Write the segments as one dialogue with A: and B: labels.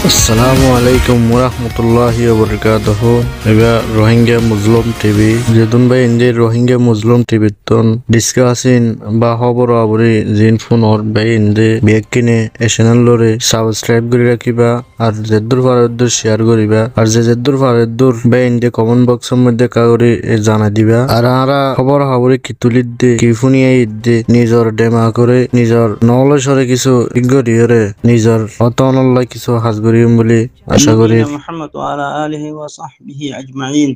A: আসসালামু আলাইকুম ওরহমতুল্লাহি ওবরকাতুহু। এবা রোহিঙ্গা মুসলিম টিভি যেদুন ভাই ইন্দি রোহিঙ্গা মুসলিম টিভি তন ডিসকাসিন বা খবর আবরি জিন ফোন অর ভাই ইন্দি বেগ কিনে এ চ্যানেল লরে সাবস্ক্রাইব করে রাখিবা আর যেদুর ফারদুর শেয়ার করিবা আর যেদুর ফারদুর ভাই ইন্দি কমেন্ট বক্সের মধ্যে কাগরি জানা দিবা আর আরা খবর আবরি কি তুলিদ দে কি ফুনিয়ে ইদ্দে নিজর ডেমা করে নিজর নলেজরে কিছু ইগরিয়রে নিজর অতনল্লাহ কিছু হাজগরি বলে আশা করি।
B: محمد وعلى آله وصحبه أجمعين.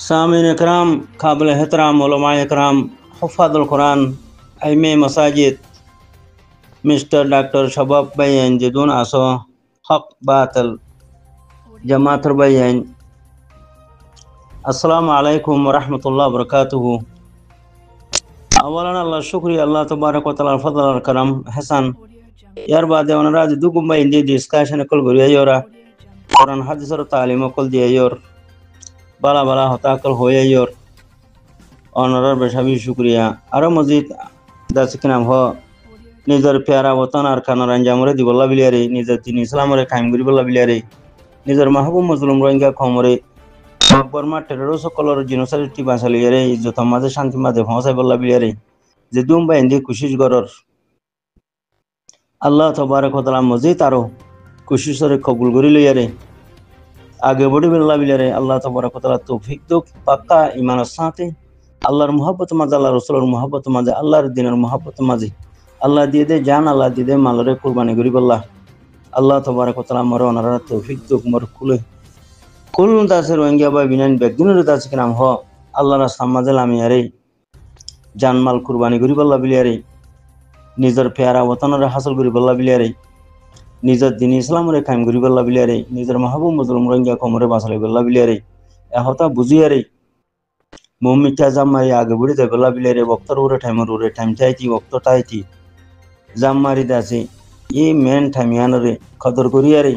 B: سامعین اکرام، قابل احترام علماء اکرام، حفاظ القرآن، ائمه مساجد، মিস্টার ডক্টর শবাব ভাইয়ান যেদুন আসো হক বাতিল জামাতের ভাইয়ান, আসসালামু আলাইকুম ওয়া রাহমাতুল্লাহি ওয়া বারাকাতুহু। আওয়ালান আল্লাহ শুকরিয়া, আল্লাহ তাবারক ওয়া তাআলার ফজল আর করম হাসান। ইয়ার বাদে ওনারা যে দুগুম ভাই ইন্দি ডিসকাশন কল গরিয়া ইয়োরা কোরআন হাদিসের তালিম কল দিয়ে ইয়োর বালা বালা হতাকল হয়ে ইয়োর ওনারার বেশাবি শুকরিয়া। আরো মজিদ দাসিক নাম হ নিজের প্যারা ওতন আর খানার আঞ্জামরে দিবল্লা বিলিয়ারে নিজের দিন ইসলামরে কায়েম করিবল্লা বিলিয়ারে নিজের মাহবুব মজলুম রোহিঙ্গা খমরে বর্মা টেরর সকলের জিনোসাইটি বাঁচালিয়ারে ইজ্জত মাঝে শান্তি মাঝে পৌঁছাই বল্লা বিলিয়ারে যে দুম বা ইন্দি কুশিস গরর আল্লাহ তবারক ওয়া তাআলা মজিদ আরো কুশিসরে কবুল করি লইয়ারে আগে বড়ি বল্লা বিলিয়ারে আল্লাহ তবারক ওয়া তাআলা তৌফিক দোক পাক্কা ইমানের সাথে আল্লাহর মুহাব্বত মাঝে আল্লাহ রাসূলের মুহাব্বত মাঝে আল্লাহর দ্বীনের মুহাব্বত মাঝে আল্লাহ দিয়ে দে জান আল্লাহ দিয়ে দে মালরে কুরবানি করি বল্লা আল্লাহ তবারক ওয়া তাআলা মর ওনারা তৌফিক দোক মর খুলে কুল দাসের রোহিঙ্গা বা বিনান ব্যক্তিনের দাসিক নাম হ আল্লাহর রাস্তা মাঝে লামিয়ারে জানমাল কুরবানি করি বল্লা বিলিয়ারে নিজের প্যারা ওতনরে হাসল করি বল্লা বিলিয়ারে নিজের দিন ইসলামরে কায়েম করি বল্লা বিলিয়ারে নিজের মাহবুব মজলুম রোহিঙ্গা কমরে বাঁচালাই বল্লা বিলিয়ারে এহতা বুঝিয়ারে মুমিটা জামারি আগে বুড়ি দেয় বল্লা বিলিয়ারে বক্তর উরে টাইম চাইতি বক্ত টাইতি জামারি দাসে এই মেন টাইমিয়ানরে কদর করিয়ারে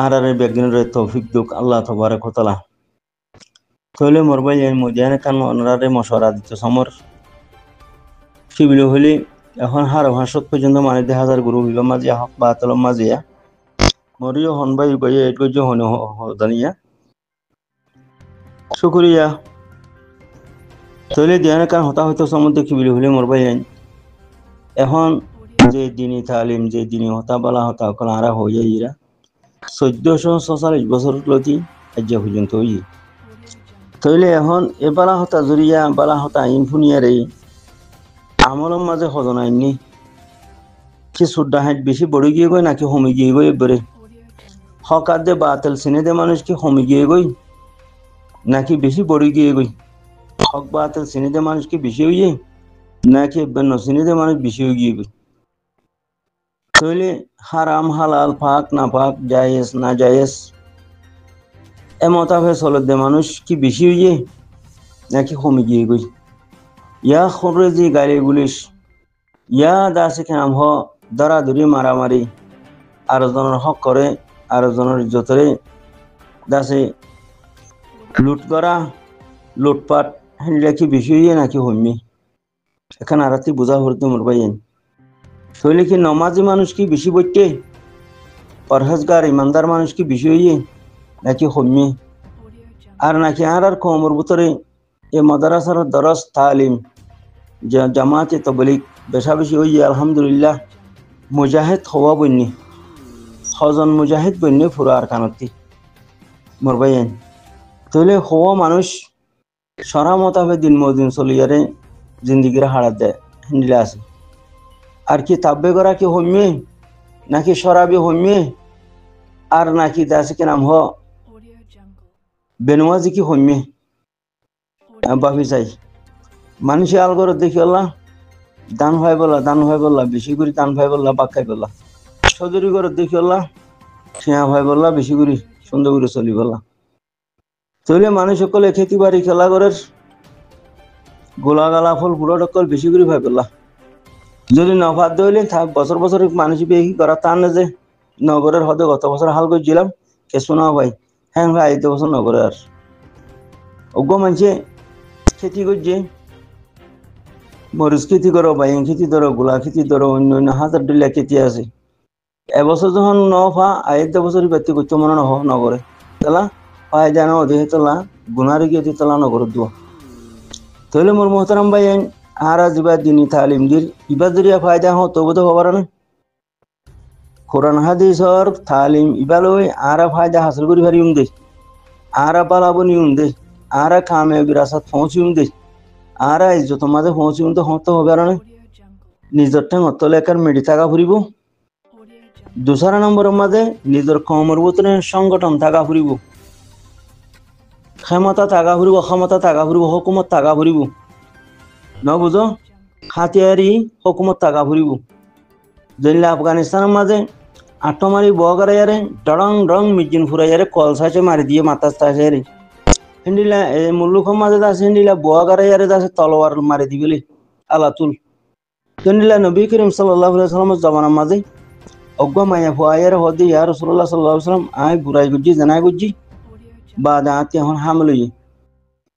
B: আর বেগিনরে তৌফিক দুক আল্লাহ তবারক ওয়া তাআলা কইলে মরবাই মদিয়ানে কান ওনারে মশওয়ারা দিত সমর শিবিল হলে এখন হার ভাষত পর্যন্ত মানে 1000 গুরু বিবা মাঝে হক বাতল মাঝে মরিও হন ভাই ভাই এটকো যে হন দানিয়া শুকরিয়া তইলে দিয়ানে কান হতা হয়তো সমুদ্র শিবিল হলে মরবাই এখন যে দিনী তালিম যে দিনী হতা বলা হতা কল আরা হইয়া ইরা 1447 বছর লতি আজ পর্যন্ত হই তইলে এখন এ বালা হতা জুরিয়া বালা হতা ইনফুনিয়ারে আমলের মাঝে হজনাইনি কি সুড্ডা হাইট বেশি বড় গিয়ে গই নাকি হমি গিয়ে গই এবারে হকার দে বাতিল সিনে দে মানুষ কি হমি গিয়ে গই নাকি বেশি বড় গিয়ে গই হক বাতিল সিনে দে মানুষ কি বেশি হইয়ে নাকি বেন্ন সিনে দে মানুষ বেশি হয়ে গিয়ে গই তইলে হারাম হালাল পাক না পাক জায়েজ না জায়েজ এ মোতাবেক চলত দে মানুষ কি বেশি হইয়ে নাকি হমি গিয়ে গই ইয়া খরজি গালি গুলিশ ইয়া দাসিক নাম হ দরাদরি মারামারি আর জনের হক করে আর জনের ইজ্জতরে দাসে লুট করা লুটপাট হ্যান্ডলে কি বেশি হইয়ে নাকি হইমি এখানে আরাতি বোঝা হরতে মরবাইন তইলে কি নমাজি মানুষ কি বেশি বইতে পরহেজগার ইমানদার মানুষ কি বেশি হইয়ে নাকি হইমি আর নাকি আর কমর ভিতরে এ মাদ্রাসার দরস তালিম জামাতে তবলিগ বেশা বেশি হই আলহামদুলিল্লাহ মুজাহিদ হওয়া বন্যি হজন মুজাহিদ বন্যি ফুরা আর কানতি মরবাইন তইলে হওয়া মানুষ সরা মোতাবেক দিন মদিন চলিয়ারে জিন্দিগির হারাত দেয় হিন্দিলে আছে আর কি তাব্বে করা কি হইমে নাকি সরাবি হইমে আর নাকি দাসে কি নাম হ বেনওয়াজি কি হইমে বাফি চাই মানুষে আলগর দেখি আল্লাহ দান ভাই বললা বেশি করে দান ভাই বললা বাক্কাই বললা সদরি করে দেখি আল্লাহ খেয়া ভাই বললা বেশি করে সুন্দর করে চলি বললা তইলে মানুষ সকলে খেতি বাড়ি খেলা করে গোলা গালা ফল পুরো টকল বেশি করে ভাই বললা যদি নফাত দইলে বছর বছর মানুষ বেশি করা তা না যে নগরের হদে গত বছর হাল করছিলাম কে শোনা ভাই হ্যাঁ ভাই আইতে বছর নগরে আর অজ্ঞ মানুষে খেতি করছে মরিচ খেতি করো, বাইন খেতি ধরো, গোলা খেতি ধরো, অন্য অন্য হাজার ডিলা খেতি আছে। এবছর যখন নফা আয়ের বছর ব্যক্তি করতে মনে নগরে তালা পায় জানো দেহে তোলা গুনারে গিয়ে তোলা নগর দোয়া তাহলে মোর মোহতারাম ভাই আরা যা দিনী তালিম দির ইবার জরিয়া ফায়দা হো তবু তো হবার না কোরআন হাদিসর তালিম ইবালই আরা ফায়দা হাসিল করি পারি দে আরা পালাবনি দে আরা কামে বিরাসত পৌঁছিম দে আরা ইজ্জত মাঝে পৌঁছিম তো হতে হবে না নিজের ঠেঙ অতলেকার মেডি থাকা ফুরিব। দুসরা নম্বরের মাঝে নিজের কমর ভিতরে সংগঠন থাকা ফুরিব, ক্ষমতা থাকা ফুরিব, ক্ষমতা থাকা ফুরিব, হুকুমত থাকা ফুরিব, ন বুঝো হাতিয়ারি হুকুমত থাকা ফুরিব। যেগুলো আফগানিস্তানের মাঝে আটমারি বগারে ডরং ডরং মিজিন ফুরাইয়ারে কল সাইছে মারি দিয়ে মাথা চাষে হিন্দিলা মুল্লুখের মাঝে আছে হিন্দিলা বগারে আছে তলোয়ার মারি দিবলে আলাতুল হিন্দিলা নবী করিম সাল্লাল্লাহু আলাইহি সাল্লামের জমানার মাঝে অজ্ঞা মায়া ফুয়াইয়ার হদি ইয়া রাসূলুল্লাহ সাল্লাল্লাহু আলাইহি সাল্লাম আই বুড়াই গুজি জানাই গুজি বাদ আতে এখন হামলই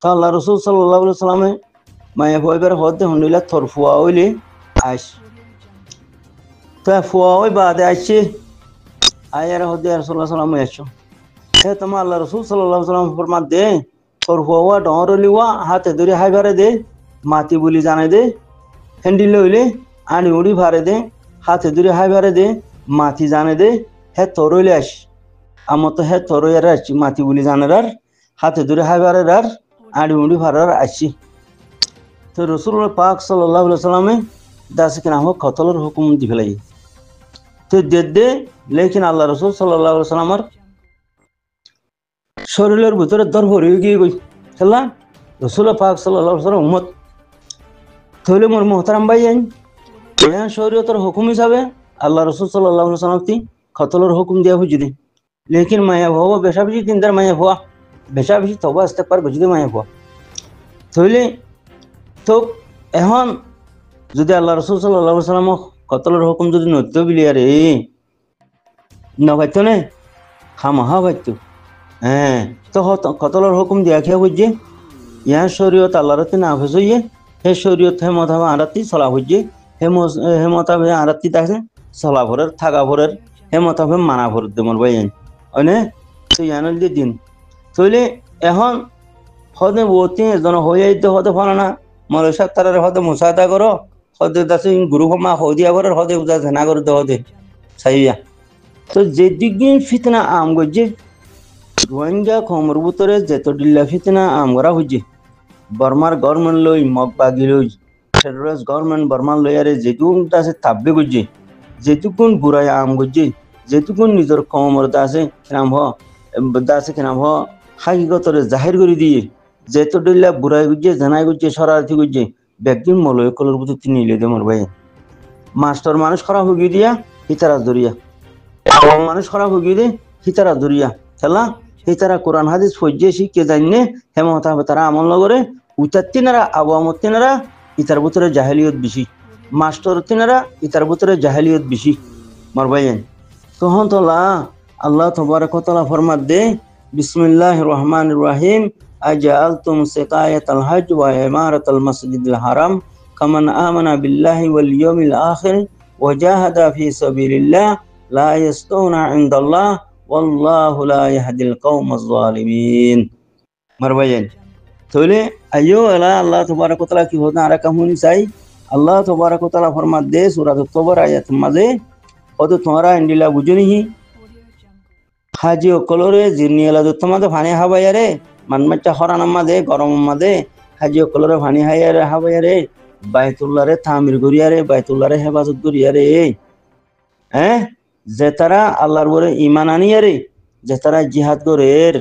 B: তো আল্লাহ রাসূল সাল্লাল্লাহু আলাইহি সাল্লামে মায়া ফুয়াইবার হদে হিন্দিলা থর ফুয়া হইলে আইস তা ফুয়া হই বাদে আইছে আয়ার হদে ইয়া রাসূলুল্লাহ সাল্লাল্লাহু আলাইহি সাল্লাম হে তোমা আল্লাহ রাসূল সাল্লাল্লাহু আলাইহি সাল্লাম ফরমাত দে থর ফুয়া ডরলিওয়া হাতে ধরে হাইবারে দে মাতি বলি জানাই দে হেন্ডি লইলে আনি উড়ি ভারে দে হাতে ধরে হাইবারে দে মাতি জানে দে হে তরইলে আস আমার তো হে তরইয়ারে আসছি মাতি বলি জানার হাতে ধরে হাইবারে আর আনি উড়ি ভারার আসছি। তো রাসূলুল্লাহ পাক সাল্লাল্লাহু আলাইহি সাল্লামে দাসে কিনা হোক কতলের হুকুম দি ফেলাই তো দে লেকিন আল্লাহ রাসূল সাল্লাল্লাহু আলাইহি সাল্লামের শরীরের ভিতরে দর ভরে গিয়ে গই খেলা রাসূলুল্লাহ পাক সাল্লাল্লাহু আলাইহি সাল্লাম উম্মত তাহলে মোর মোহতারাম ভাই শরীয়তের হুকুম হিসাবে আল্লাহ রাসূল সাল্লাল্লাহু আলাইহি সাল্লাম কতলের হুকুম দিয়া বুঝি লেকিন মায়া ভবা বেশা বেশি দিনদার মায়া ভুয়া বেশা বেশি তবা ইস্তেগফার বুঝি মায়া ভুয়া তাহলে তো এখন যদি আল্লাহ রাসূল সাল্লাল্লাহু আলাইহি সাল্লাম কতলের হুকুম যদি নদ্য বিলিয়ারে নভাইতো নে খামাহা ভাইতো হ্যাঁ তো কতলের হুকুম দিয়া খেয়ে বুঝছে ইয়া শরীয়ত আল্লাহর না হাফেজ হইয়ে হে শরীয়ত হে মতাবে আরাতি চলা হইছে হে মতাবে আরাতি তাকে চলা ভরের থাকা ভরের হে মতাবে মানা ভর দেমর ভাই অনে তো ইয়ানোর দিয়ে দিন তইলে এখন হদে বতি এজন হয়ে আইতে হদে ফলানা মলসাত তারারে হদে মুসাদা করো হদে দাসে গুরু মা হদিয়া ভরের হদে উজা জানা করে দে হদে সাইয়া তো যে দিন ফিতনা আম গজে রোহিঙ্গা খমর ভিতরে যেত ডিল্লা ফিতনা আম করা হইছে বর্মার গভর্নমেন্ট লই মগ বাগি লই টেররিস্ট গভর্নমেন্ট বর্মার লইয়ারে যেটুকুন আছে তাব্বে গজে যেটুকুন বুড়াই আম গজে যেটুকুন নিজের কমর দাসে কিনাম হ হাকিগতরে জাহির করে দিয়ে যেত ডিল্লা বুড়াই গজে জানাই গজে শরারতি গজে ব্যাগদিন মলয় কলর ভিতর তিনি নিলে দে মোর ভাই মাস্টার মানুষ খারাপ হয়ে দিয়া হিতারা দরিয়া মানুষ খারাপ হয়ে দিয়ে হিতারা দরিয়া খেলা হিতারা কোরআন হাদিস ফজ্জে শিখে জানে হেমতা তারা আমল নগরে উতার তিনারা আবহাওয়ার তিনারা ইতার ভিতরে জাহেলিয়ত বেশি মাস্টার তিনারা ইতার ভিতরে জাহেলিয়ত বেশি মোর ভাই তখন তোলা আল্লাহ তবারক ওয়া তাআলা ফরমাত দে বিসমিল্লাহির রহমানির রহিম আজআলতুম সিকায়াতাল হজ ওয়া ইমারাতাল মাসজিদিল হারাম কামান আমানা বিল্লাহি ওয়াল ইয়াউমিল আখির ওয়া জাহাদা ফি সাবিলিল্লাহ লা ইয়াস্তাউনা ইনদাল্লাহ ওয়াল্লাহু লা ইয়াহদিল কওমাজ জালিমিন মোর ভাই তাহলে আইও আল্লাহ তবারক ওয়া তাআলা কি হদা আর কামুনি চাই আল্লাহ তবারক ওয়া তাআলা ফরমাত দে সূরা তওবার আয়াত মাঝে কত তোমরা ইন্দিলা বুঝুনি হাজি কলরে জিনিয়ালা তোমাদের ফানি হাবায়ারে মানমাচা হরান মাঝে গরম মাঝে হাজি কলরে ফানি হায়ারে হাবায়ারে বাইতুল্লাহরে তামির করিয়ারে বাইতুল্লাহরে হেফাজত করিয়ারে হ্যাঁ যে তারা আল্লাহর উপরে ঈমান আনিয়ারে যে তারা জিহাদ করের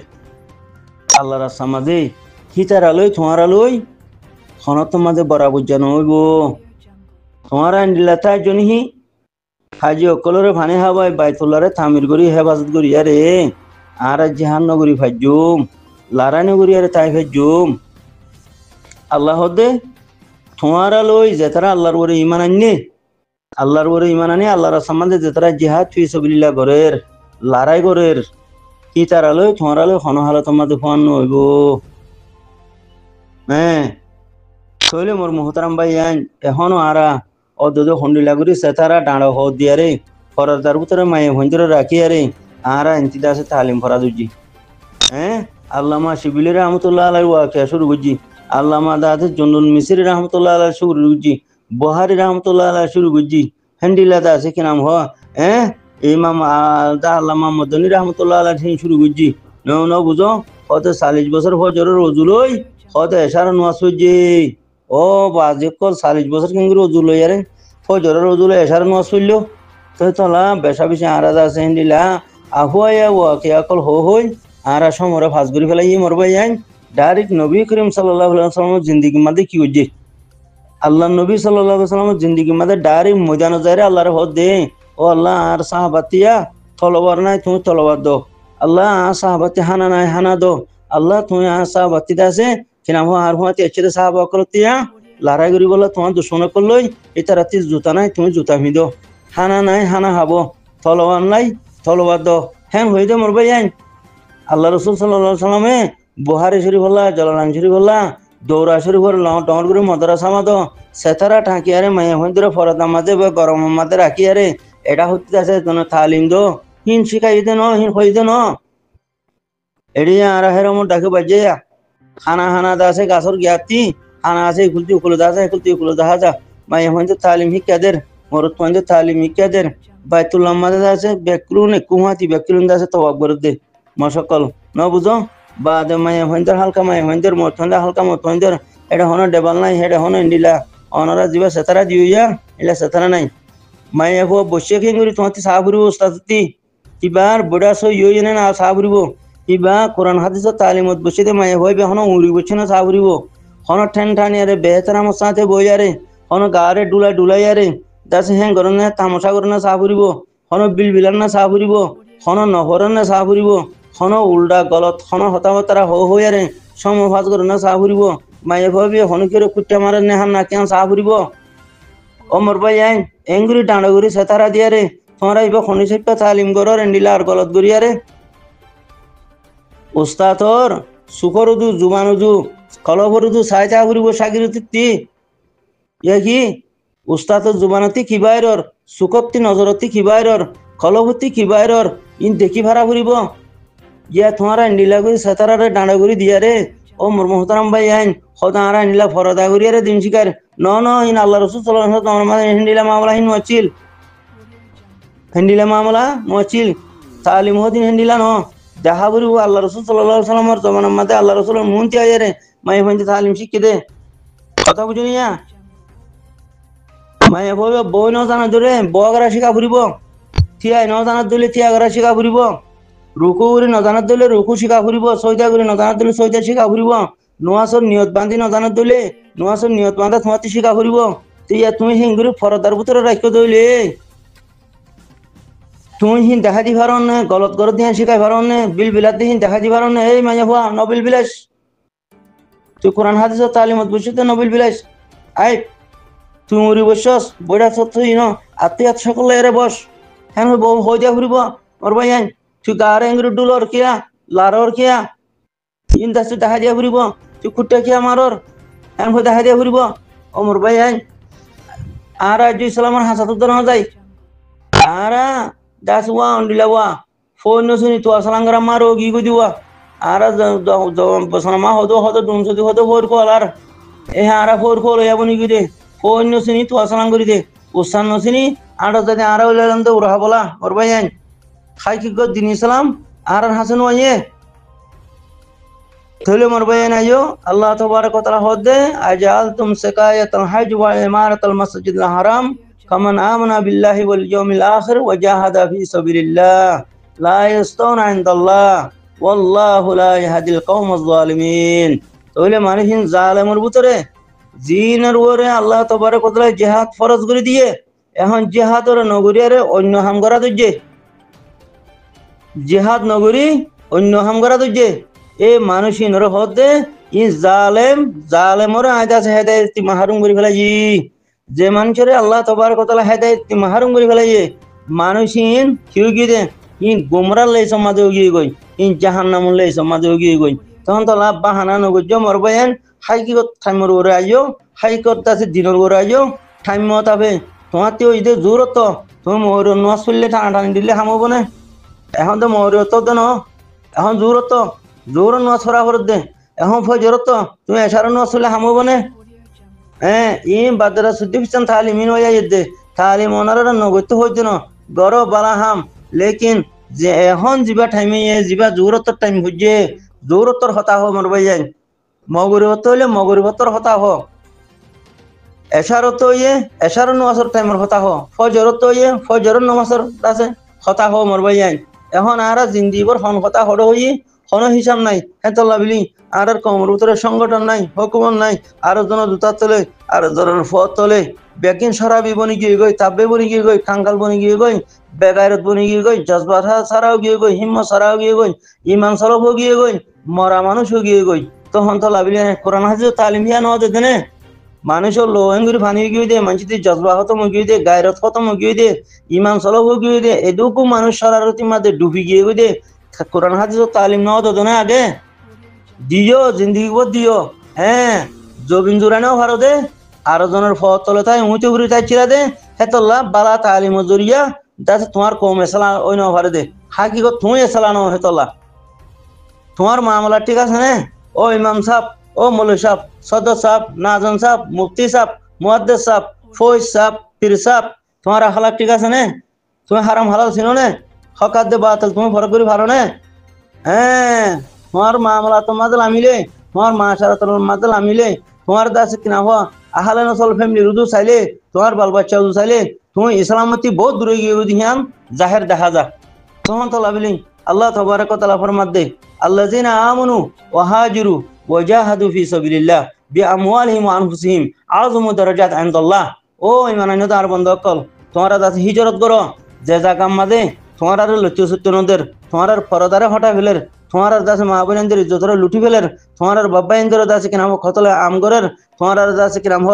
B: আল্লাহর সমাজে হিতার আলোয় তোমার আলোয় খনত মাঝে বরাবর জানো হইব তোমার আন্ডিলাতা জনহি হাজি অকলরে ফানি হাবাই বাইতুল্লাহরে তামির করি হেফাজত করিয়ারে আর জিহাদ নগরী ফাইজুম লারা নগরিয়ারে তাই ফাইজুম আল্লাহ দে তোমার আলোয় যে তারা আল্লাহর উপরে ঈমান আনে আল্লাহর উপরে ঈমান আনে আল্লাহর সম্বন্ধে যে তারা জিহাদ ফি সাবিলিল্লাহ করের লড়াই করের কি তার আলোয় তোমার আলোয় হন হালত মাঝে ফান হইব হ্যাঁ তইলে মোর মোহতারাম ভাই আইন এখনো আরা অদ্দ হন্ডিলাগুড়ি সেতারা ডাঁড় হ দিয়ারে ফরাদার ভিতরে মায়ে ভঞ্জরে রাখিয়ারে আরা ইন্তিদাসে তালিম ফরা দুজি হ্যাঁ আল্লামা শিবিলি রহমতুল্লাহ আলাই ওয়াকিয়া শুরু করছি আল্লামা দাদে জন্নুল মিসরি রহমতুল্লাহ আলাই শুরু করছি বহারি রহমতুল্লাহ আলাই শুরু করছি হ্যান্ডিলা দাসে কি নাম হ হ্যাঁ ইমাম দা আল্লামা মদনী রহমতুল্লাহ আলাই শুরু করছি ন বুঝো হতে 40 বছর ফজরের রজুলই হতে এশার নোয়াজ হইছে ও বাজে কল 40 বছর কিংগুর রজুল ইয়ারে ফজরের রজুল এশার নোয়াজ হইলো তো তোলা বেশা বেশি আরাজ আছে হ্যান্ডিলা আহুয়া ওয়াকিয়া কল হই আর সমরে ফাঁস করে ফেলাই মরবাই আইন ডাইরেক্ট নবী করিম সাল্লাল্লাহু আলাইহি ওয়াসাল্লামের জিন্দেগি মাঝে কি হইছে আল্লাহ নবী সাল্লাল্লাহু আলাইহি ওয়াসাল্লামের জিন্দেগি মাঝে ডাইরেক্ট ময়দানে যাইরে আল্লাহর হদ দে ও আল্লাহ আর সাহাবাতিয়া তলবার নাই তুমি তলবার দো আল্লাহ আর সাহাবাতি হানা নাই হানা দো আল্লাহ তুমি আর সাহাবাতি দাসে কিনাম আর হুয়াতি এচে সাহাবা করতিয়া লড়াই করি বলে তোমার দুশ্মন করলই এটা রাতি জুতা নাই তুমি জুতা মি দো হানা নাই হানা হাবো তলবার নাই তলবার দো হ্যাঁ হয়ে দে মরবাই আইন আল্লাহ রসুল সাল্লাল্লাহু সাল্লামে বুহারি শরীফ হল্লা জলালান শরীফ হল্লা দৌড়া শরীফ ডর করে মদরাসা মাদ সেতারা ঠাকিয়ারে মায়ে হইন্দরে ফরদা মাঝে বা গরম মাঝে রাখিয়ারে এটা হতে আছে তোনে তালিম দো হিন শিখাই দে ন হিন হই দে ন এড়ি আর হেরম ডাকে বাজে খানা হানা দাসে গাছর গিয়াতি খানা আছে খুলতি উকুল দাসে খুলতি উকুল দাসা মায়ে হইন্দে তালিম শিক্ষাদের মরত হইন্দে তালিম শিক্ষাদের বাইতুল্লাহ মাঝে আছে বেকরুন কুহাতি বেকরুন দাসে তওয়াব দে মশকল ন বুঝো বা দে মায়ে হইন্দর হালকা মায়ে হইন্দর মতন্দা হালকা মতন্দর এটা হনো ডেবাল নাই হেডে হনো ইন্ডিলা অনরা জিবা সেতারা দিউয়া এলা সেতারা নাই মায়ে হো বসে কেঙ্গুরি তোমাতে সাবরিব উস্তাদতি কিবার বড়া সো ইয়োনে না সাবরিব কিবা কোরআন হাদিস তালিমত বসে দে মায়ে হইবে হনো উড়ি বসে না সাবরিব হনো ঠেন ঠানিয়ারে বেহতরাম সাথে বইয়ারে হনো গারে ডুলাইয়ারে দাস হ্যাঁ গরনে তামসা গরনে সাবরিব হনো বিলবিলান না সাবরিব হনো নহরন না সাবরিব হনো উল্টা গলত হনো হতাহতারা হইয়ারে সমভাজ করে না সাহরিব মায়ে ভাবি হনকের কুট্টা মারে নেহান না কেন সাহরিব অমর ভাই আইন এঙ্গুরি ডাঁড়গুড়ি সেতারা দিয়ারে তোমরা ইবা খনি সেটা তালিম করর এন্ডিলা আর গলত গড়িয়ারে উস্তাদর সুখরুদু জুবানুদু কলবরুদু সাইতা করিব সাগিরতি ইয়া কি উস্তাদর জুবানতি কিবাইরর সুকপ্তি নজরতি কিবাইরর কলবতি কিবাইরর ইন দেখি ভাড়া করিব ইয়া তোমারা নীলা করে সেতারারে ডাঁড়া করে দিয়ারে ও মোর মোহতারাম ভাই আইন হদারা নীলা ফরদা করিয়ারে দিন শিকার ন ইন আল্লাহ রসুল সাল্লাল্লাহু আলাইহি ওয়াসাল্লাম মানে হিন্দিলা মামলা হিন ওয়াচিল হিন্দিলা মামলা মোচিল তালিম হদিন হিন্দিলা ন দেখা বলিব আল্লাহ রসুল সাল্লাল্লাহু আলাইহি ওয়াসাল্লামের জমানার মধ্যে আল্লাহ রসুলের মুনতি আয়ারে মাই হইতে তালিম শিখে দে কথা বুঝুনি না মাই হইবে বই ন জানা ধরে বগরা শিখা ফুরিব থিয়াই ন জানা দিলে থিয়াগরা শিখা ফুরিব রুকু করে নজানাত দিলে রুকু শিখা ফুরিব সৈদা করে নজানাত দিলে সৈদা শিখা ফুরিব নোয়াসর নিয়ত বান্ধি নজানাত দিলে নোয়াসর নিয়ত বান্ধা তোমাতে শিখা ফুরিব তুই তুমি হিংগুরি ফরদার ভিতরে রাখিও দইলে তুমি হিন দেখা দি পারো না গলত গলত দিয়ে শিখাই পারো না বিল বিলাত দিয়ে দেখা দি পারো না এই মাইয়া হওয়া নবিল বিলাস তুই কোরআন হাদিসের তালিমত বসিত নবিল বিলাস আই তুই মরি বসস বইটা তুই ন আত্মীয় সকলে এরে বস হ্যাঁ বউ হয়ে দিয়া ফুরিব ওর ভাই আইন তুই গারে এঙ্গুরি ডুলর কিয়া লারর কিয়া ইন দাসু দেখা দিয়া ফুরিব তুই কুট্টা কিয়া মারর হ্যাঁ দেখা দিয়া ফুরিব অমর ভাই আইন আর আজ ইসলামের হাসাত উদ্ধার যায় আরা দাস ওয়া অন্ডিলা ওয়া ফোন শুনি তো আসলাঙ্গরা মারো গি গো দিওয়া আর বসনা মা হতো দুনশো দি হতো ফোর কল আর এ আরা ফোর কল যাবনি কি দে ফোন শুনি তো আসলাঙ্গরি দে উসান নসিনি আড়া যাতে আরা উলালাম তো উড়া বলা ওর ভাই আইন খাই কি গো দিন ইসলাম আর হাসান ওয়াইয়ে থলে মোর ভাই আইন আইও আল্লাহ তাবারক ওয়া তাআলা হদে আজাল তুম সিকায়াতুল হজ ওয়া ইমারাতুল মসজিদুল হারাম কামান আমানা বিল্লাহি ওয়াল ইয়াউমিল আখির ওয়া জাহাদা ফি সাবিলিল্লাহ লা ইয়াস্তাউনা ইনদাল্লাহ ওয়াল্লাহু লা ইয়াহদিল কওমাজ জালিমিন তাহলে মানুষিন জালেমের ভিতরে জিনের ওরে আল্লাহ তাবারক ওয়া তাআলা জিহাদ ফরজ করে দিয়ে এখন জিহাদর নগরিয়ারে অন্য হাম করা দইছে জিহাদ নগরী অন্য হাম করা দইছে এ মানুষিনর হদে ই জালেমর আয়াত হেদায়েত মাহরুম করে ফেলাইছি যে মানুষের আল্লাহ তাবারক ওয়া তাআলা হেদায়েত মাহরুম করে ফেলাইছে মানুষিন কিউ গিয়ে ইন গোমরা লাই সমাজে গিয়ে গই ইন জাহান্নাম লাই সমাজে গিয়ে গই তখন তো লাভ বাহানা নগজ্য মরবাইন হাই কি ঠাইমর ওরে আইও হাই করতে দিনের ওরে আইও ঠাইম মতাবে তোমার তো ঈদের জোরত তুমি ময়ূর নোয়াজ চললে টানা টানি দিলে হামব না এখন তো ময়ূর তো দেন এখন জোরত জোর নোয়াজ ছড়া করে দে এখন ফজরত তুমি এসার নোয়াজ চললে হামব না হ্যাঁ ই বাদরা সুদ্দি পিছন তালিমিন হইয়া দে তালিম ওনারা নগত্য হইতে না গর বালা হাম লেকিন যে এখন যিবা টাইমে যিবা জোরতর টাইম হইছে জোরতর হতা হো মরবাই যায় মগরিবত হইলে মগরিবতর হতা হো এশারত হইয়ে এশার নামাজের টাইমের হতা হো ফজরত হইয়ে ফজর নামাজের আছে হতা হো মরবাই যায় এখন আর জিন্দিবর হন হতা হড় হইয়ে হন হিসাব নাই হেতল্লা বিলি আর কমর উত্তরের সংগঠন নাই হুকুমত নাই আর জন জুতা তোলে আর জনের ফত তোলে বেকিন সরাবি বনি গিয়ে গই তাব্বে বনি গিয়ে গই খাঙ্কাল বনি গিয়ে গই বেগায়রত বনি গিয়ে গই জজবাত সারাও গিয়ে গই হিম্মত সারাও গিয়ে গই ইমান সলভ গিয়ে গই মরা মানুষ গিয়ে গই তখন তো লাভিলি কোরআন হাজির তালিম হিয়া নদে দেনে মানুষের লোহেঙ্গুরি ফানি গিয়ে দে মানুষদের জজবা খতম গিয়ে দে গায়রত খতম গিয়ে দে ইমান সলভ গিয়ে দে এদুকু মানুষ শরারতির মাঝে ডুবি গিয়ে দে কোরআন হাদিস তালিম নদ না আগে দিও জিন্দিগি দিও হ্যাঁ জবিন জুরানেও ভারো দে আরো জনের ফত তলে তাই উঁচু ঘুরি তাই চিরা দে হেতল্লা বালা তালিম জরিয়া যাতে তোমার কম এসালা ওই ন ভারে দে হাকিগত তুমি এসালা ন হেতল্লা তোমার মামলা ঠিক আছে না ও ইমাম সাহেব ও মৌলভী সাহেব সদর সাহেব নাজন সাহেব মুফতি সাহেব মুহাদ্দিস সাহেব ফৌজ সাহেব পীর সাহেব তোমার আখলাক ঠিক আছে না তুমি হারাম হালাল চিনো না হকাত দে বাতিল তুমি ফরক করে ভালো না হ্যাঁ তোমার মামলা তোমাদের আমিলে তোমার মাশারা তোমার মাদল আমিলে তোমার দাস কিনা হওয়া আহলে নসল ফ্যামিলি রুদু চাইলে তোমার বাল বাচ্চা রুদু চাইলে তুমি ইসলামতি বহুত দূরে গিয়ে দিহান জাহের দেখা যা তখন তো লাভিলি আল্লাহ তবারক ওয়া তাআলা ফরমাত দে আল্লাযিনা আমানু ওয়া হাজিরু ওয়া জাহাদু ফি সাবিলিল্লাহ বিআমওয়ালিহিম ওয়া আনফুসিহিম আযমু দারাজাত ইনদাল্লাহ ও ঈমানান্য তার বন্ধকল তোমরা দাস হিজরত করো যে জায়গা মাঝে তোমার আর লুচু সুত্তনদের তোমার আর ফরদারে হটা ফেলের তোমার আর দাস মা বোনদের ইজ্জতরে লুটি ফেলের তোমার আর বাবা ইন্দর দাস কিনাম খতলে আমগরের তোমার আর দাস কিনাম হ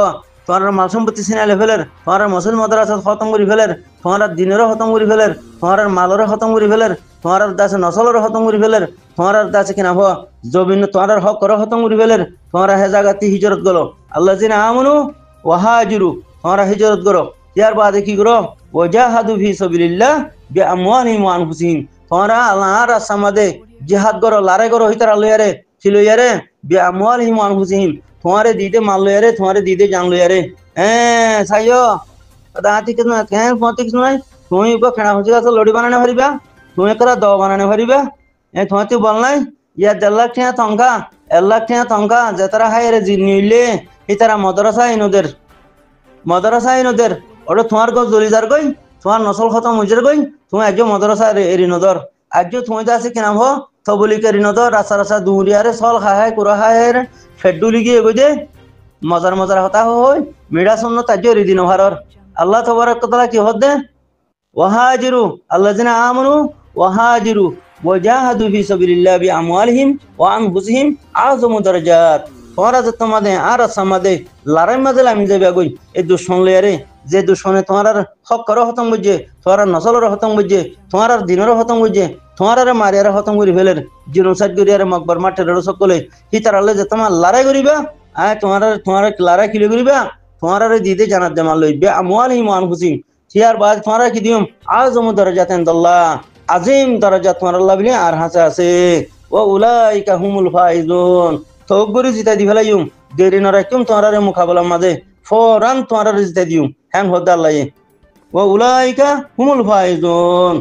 B: তোমার মাল সম্পত্তি সিনালে ফেলের তোমার মসজিদ মাদ্রাসা খতম করে ফেলের তোমার দিনেরও খতম করে ফেলের তোমার মালরে খতম করে ফেলের তোমার দাস নসলের খতম করে ফেলের তোমার দাস কিনা হ জবিন তোমার হক করে খতম করে ফেলের তোমার হে জায়গাতে হিজরত গলো আল্লাযিনা আমানু ওয়া হাজিরু তোমার হিজরত করো ইয়ার বাদে কি করো ওয়াজাহাদু ফি সাবিলিল্লাহ বিআমওয়ালিহিম ওয়া আনফুসিহিম তোমার আল্লাহর রাস্তায় জিহাদ করো লড়াই করো হিতার লয়ারে ছিলয়ারে বিআমওয়ালিহিম ওয়া আনফুসিহিম তোমারে দিতে মাল লয়ারে তোমারে দিতে জান লয়ারে হ্যাঁ সাইয়ো দাঁতি কেন কেন পতি কিছু নাই তুমি উপ খেলা হচ্ছে তো লড়ি বানানে পারিবা তুমি করা দ বানানে পারিবা এ তোমাতে বল নাই ইয়া 1.5 লাখ টাকা 1 লাখ টাকা যেতারা হায়রে জিনিলে হিতারা মাদ্রাসা ইনদের ওটা তোমার গো জলিদার গই তোমার নসল খতম হইজার গই তুমি আজ মাদ্রাসা এরি নদর আজ তুমি তো আছে কিনাম হো তবলিক এরি নদর রাস্তা দুরিয়ারে সল খায় কুরা খায় ফেডুলি গিয়ে গই দে মজার হতা হয় মিডা শূন্য তাজ রিদিন ভারর আল্লাহ তবারক তাআলা কি হদে ওয়াহাজিরু আল্লাযিনা আমানু ওয়াহাজিরু ওয়াজাহাদু ফি সাবিলিল্লাহ বিআমওয়ালিহিম ওয়া আনফুসিহিম আযমু দারাজাত তোমরা যে তোমাদের আর সমাদে লড়াই মাঝে আমি যাবে গই এই দুশ্মন লয়ারে যে দুশ্মনে তোমার হক করো হতম বুঝে তোমার নসলের হতম বুঝে তোমার দিনের হতম বুঝে তোমার মারিয়ার হতম করি ফেলের জিনোসাইড করিয়ারে মকবর মাঠে সকলে কি তার আল্লাহ যে তোমার লড়াই করিবা তোমার লড়াই কিলে করিবা তোমার দিতে জানাত দে মাল লইবে আমওয়ালিহিম ওয়া আনফুসিহিম ইয়ার বাদ তোমার কি দিম আযমু দারাজাত ইনদাল্লাহ আজিম দারাজাত তোমার আল্লাহ বিলে আর হাসা আছে ওয়া উলাইকা হুমুল ফাইজুন তগরি জিতা দি ফেলাইম দেরি নরাইকুম তোমার মুকাবলা মাঝে ফরান তোমার জিতা দিম হ্যাং হদ্দা আল্লাহ ওয়া উলাইকা হুমুল ফাইজুন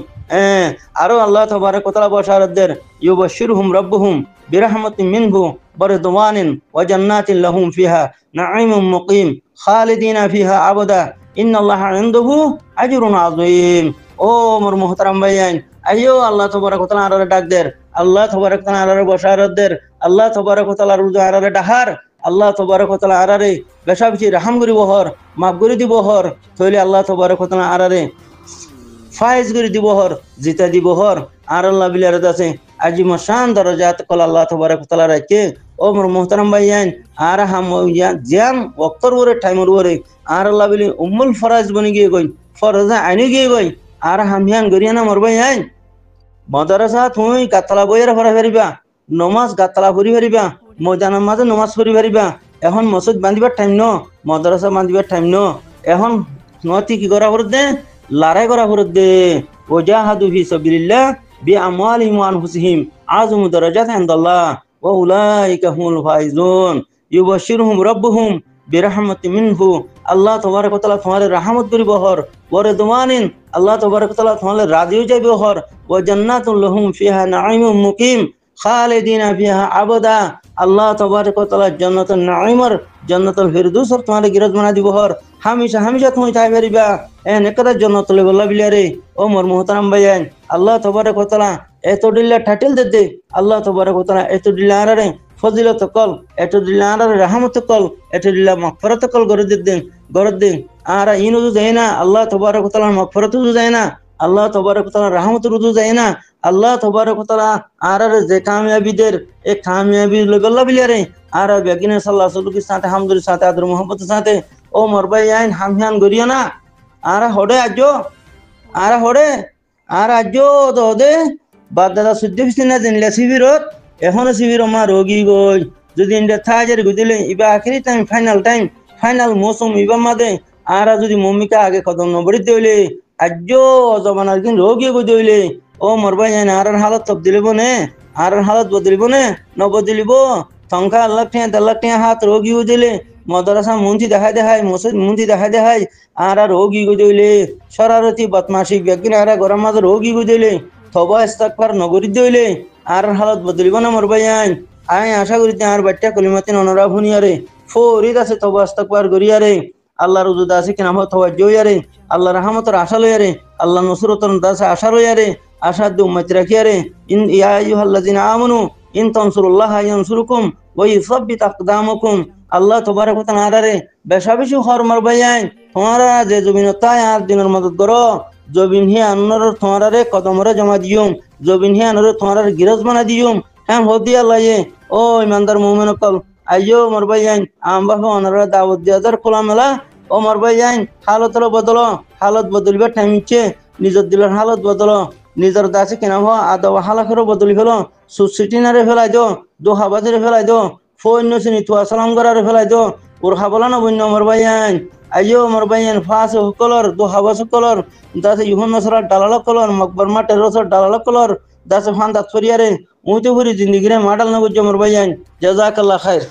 B: আরো আল্লাহ তাবারক ওয়া তাআলা বশারতদের ইউবাশশিরুহুম রাব্বুহুম বিরহমাতিন মিনহু ওয়া রিদওয়ানিন ওয়া জান্নাতিন লাহুম ফিহা নাঈমুম মুকিম খালিদিনা ফিহা আবাদা ইন্নাল্লাহা ইনদাহু আজরুন আযীম ও মোর মুহতারাম ভাইয়ান আইয়ো আল্লাহ তাবারক ওয়া তাআলা ডাক দের আল্লাহ তাবারক ওয়া তাআলা বশারতদের আল্লাহ তাবারক ওয়া তাআলা রুজু আরারে ডাহার আল্লাহ তাবারক ওয়া তাআলা আরারে বেশাবিছি রহম করি বহর মাফ করে দিব হর তইলে আল্লাহ তাবারক ওয়া তাআলা আরারে ফায়েজ করে দিব হর জিতা দিব হর আর আল্লাহ বিলার আছে আজি মশান দরজাত কল আল্লাহ তাবারক ওয়া তাআলা রাখে ও মোর মুহতারাম ভাইয়ান আর হাম জান ওয়াক্তর ওরে টাইমর ওরে আর আল্লাহ বিলি উম্মুল ফরাজ বনি গিয়ে গই ফরজ আইনি গিয়ে গই আর হামিয়ান গরিয়ানা মোর ভাইয়ান মাদ্রাসা তুই কাতলা বইয়ের ফরা ফেরিবা নমাজ গাতলা পড়ি পারিবা ময়দানের মাঝে নমাজ পড়ি পারিবা এখন মসজিদ বান্ধিবার টাইম ন মাদ্রাসা বান্ধিবার টাইম ন এখন নতি কি করা করত দে লড়াই করা করত দে ওজাহাদু ফি সাবিলিল্লাহ বিআমওয়ালিহিম ওয়া আনফুসিহিম আযমু দারাজাত ইনদাল্লাহ ওয়া উলাইকা হুমুল ফাইজুন ইউবাশশিরুহুম রাব্বুহুম বিরহমাতিন মিনহু আল্লাহ তাবারক ওয়া তাআলা তোমার রহমত করিব হর ওয়া রিদওয়ানিন আল্লাহ তাবারক ওয়া তাআলা তোমার রাজি হয়ে যাবে হর ওয়া জান্নাতুল লাহুম ফিহা নাঈমুম মুকিম খালিদিনা ফিহা আবাদা আল্লাহ তাবারক ওয়া তাআলা জান্নাতুন নাঈমর জান্নাতুল ফিরদৌসর তোমার গিরজ বানা দিব হর হামেশা হামেশা তুমি চাই পারিবা এন একদা জান্নাতুল বল্লা বিলারে ও মোর মুহতারাম ভাইয়ান আল্লাহ তাবারক ওয়া তাআলা এত দিল্লা টাইটেল দে আল্লাহ তাবারক ওয়া তাআলা এত দিল্লা আরে ফজিলত কল এত দিল্লা আরে রহমত কল এত দিল্লা মাগফিরাত কল গরদ দিন আর ইনু যায় না আল্লাহ তাবারক ওয়া তাআলা মাগফিরাত যায় না আল্লাহ তাবারক ওয়া তাআলা রহমত রুজু যায় না আল্লাহ তাবারক ওয়া তাআলা আর যে কামিয়াবিদের এই কামিয়াবি লগল্লা বিলারে আর বেগিনে সাল্লাল্লাহু আলাইহি ওয়াসাল্লামের সাথে হামদুলিল্লাহ সাথে আদর মোহাম্মতের সাথে ও মোর ভাই আইন হামহান গরিয়া না আর হড়ে আজো আর হড়ে আর আজো দে বাদ দাদা সুদ্ধ ফিসিনা দিনলে শিবিরত এখনো শিবির মা রোগী গই যদি ইন্ডিয়া থাজার গুদিলে ইবা আখরি টাইম ফাইনাল মৌসুম ইবা মাদে আর যদি মম্মিকা আগে কদম নবরি দিলে আজো জমানার কিন রোগী গই দিলে ও মোর ভাই আইন আর হালত তবদিলিব নে আর হালত বদলিব নে নবদলিব সংখ্যা লাখ টিয়া হাত রোগী দিলে মাদ্রাসা মুন্তি দেখায় মসজিদ মুন্তি দেখায় আর রোগী গদিলে শরারতি বদমাশি বেগিন আর গরম মাঝে রোগী গদিলে তবা ইস্তেগফার নগরী দিলে আর হালত বদলিব না মোর ভাই আই আশা করি আর বাচ্চা কলিমাতিন অনরাব হুনিয়ারে ফরিদ আছে তবা ইস্তেগফার গরিয়ারে আল্লাহ রুজুদ আছে কিনা আমা তাওয়াজ্জু ইয়ারে আল্লাহ রহমতের আশা লয়ারে আল্লাহ নসরতর দাসে আশা লয়ারে আশা দে উম্মত রাখিয়ারে ইন ইয়া আইয়ুহাল্লাযিনা আমানু ইন তানসুরুল্লাহ ইয়ানসুরকুম ওয়া ইউসাব্বিত আকদামাকুম আল্লাহ তাবারক ওয়া তাআলা রে বেশাবেশি হরমার ভাইয়ান তোমারা যে জমিনতায় আর দিনের মদদ করো জবিন হি আনর তোমারা রে কদমরে জমা দিয়ুম জবিন হি আনর তোমারা রে গিরজ বানা দিয়ুম হ্যাঁ হদি আল্লাহ ও ইমানদার মুমিন কল আইয়ো মোর ভাইয়ান আমবা অনরা দাওয়াত দিয়াদার খোলামেলা ও মোর ভাইয়ান হালত বদলিবার টাইম ইচ্ছে নিজের দিলের হালত বদলো নিজের দাসে কেনা হওয়া আদা হালাকেরও বদলি ফেলো সুসিটিনারে ফেলাই দো দোহাবাজিরে ফেলাই দো ফৈন্য শ্রেণী তুয়া সালাম করারে ফেলাই দো ওর হাবলা না বন্য মোর ভাইয়ান আইয়ো মোর ভাইয়ান ফাঁস সকলর দোহাবা সকলর দাসে ইহুন নসরার ডালালক কলর মকবর মা টেরসর ডালালক কলর দাসে ফান দাস ফরিয়ারে উঁচু ফুরি জিন্দিগিরে মাডাল না বুঝছো মোর ভাইয়ান জাযাকাল্লাহ খাইর